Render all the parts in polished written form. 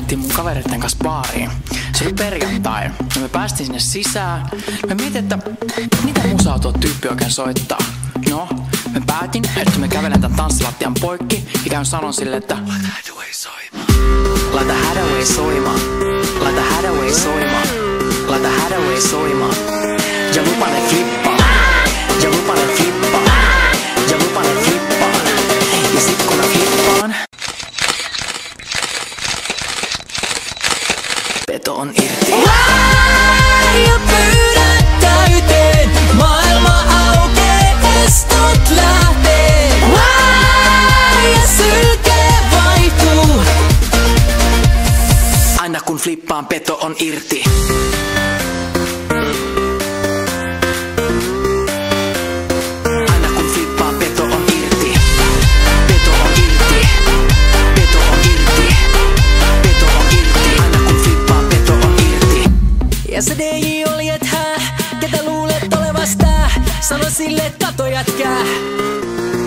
lähdettiin mun kavereiden kanssa baariin. Se oli perjantai ja me päästiin sinne sisään. Me mietin, että mitä musaa tuo tyyppi oikein soittaa. No, me päätin, että me kävelen tän tanssilattian poikki ja käyn sanon sille, että laita Hathaway soimaan. Laita Hathaway soimaan. Laita Hathaway soimaan. Laita Hathaway soimaan. Ja lupa ne flippaa. Ja lupa ne flippaa. Ja lupa ne flippaa. Ja sit kun mä flippaan, peto on irti. Ja pyydät täyteen, maailma aukee, estot lähtee. Ja sylke vaihtuu. Aina kun flippaan, peto on irti. Aina kun flippaan, peto on irti. Peto on irti. Peto on irti. Peto on irti. Aina kun flippaan, peto on irti. Ja se DJ oli et ketä luulet olevas tää? Sano sille, et kato jätkää.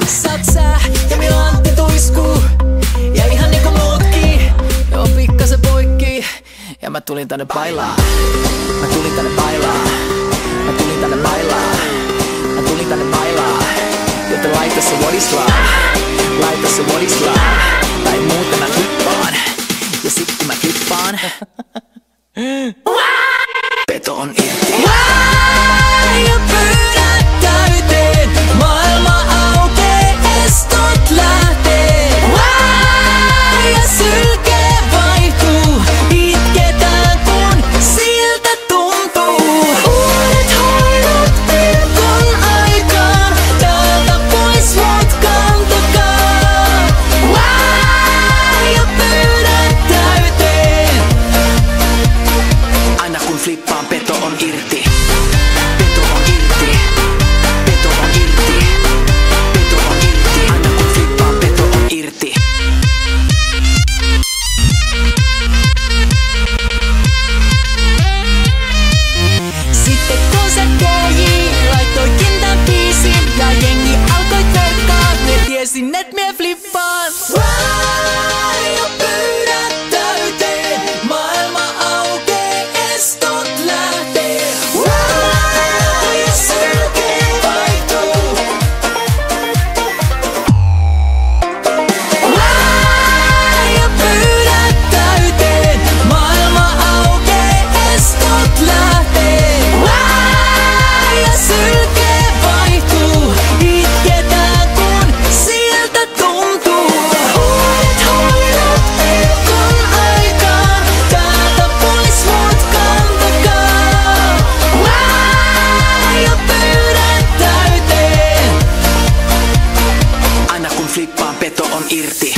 Saat sä ja minä Antti tuiskuu. Ja ihan niinku muutkin, joo pikkasen poikki. Ja mä tulin tänne bailaa. Mä tulin tänne bailaa. Mä tulin tänne bailaa. Mä tulin tänne bailaa. Joten laita se wodislaa. Laita se wodislaa. Tai muuten mä flippaan. Ja sit kun mä flippaan, Peto on irti. ja pyydät täyteen, maailma aukee, estot lähtee. Ja sylke vaihtuu, itketään kun siltä tuntuu. Uudet hoidot pilkon aikaan, täältä pois mut kantakaa. Ja pyydät täyteen. Aina kun flippaan, peto on irti. Peto on irti. Peto on irti. Peto on irti. Aina kun flippaan, peto on irti. Sitten kun se DJ laittoikin tän biisin ja jengi alkoi tverkkaa, ne tiesin et mie flippaan. Ja pyydät täyteen, maailma aukee, estot lähtee. Ja sylke vaihtuu. Ja pyydät täyteen, maailma aukee, estot lähtee. Ja sylke vaihtuu, itketään kun siltä tuntuu. Uudet hoidot pilkon aikaan, täältä pois mut kantakaa. Ja pyydät täyteen. Aina kun flippaan, peto on irti.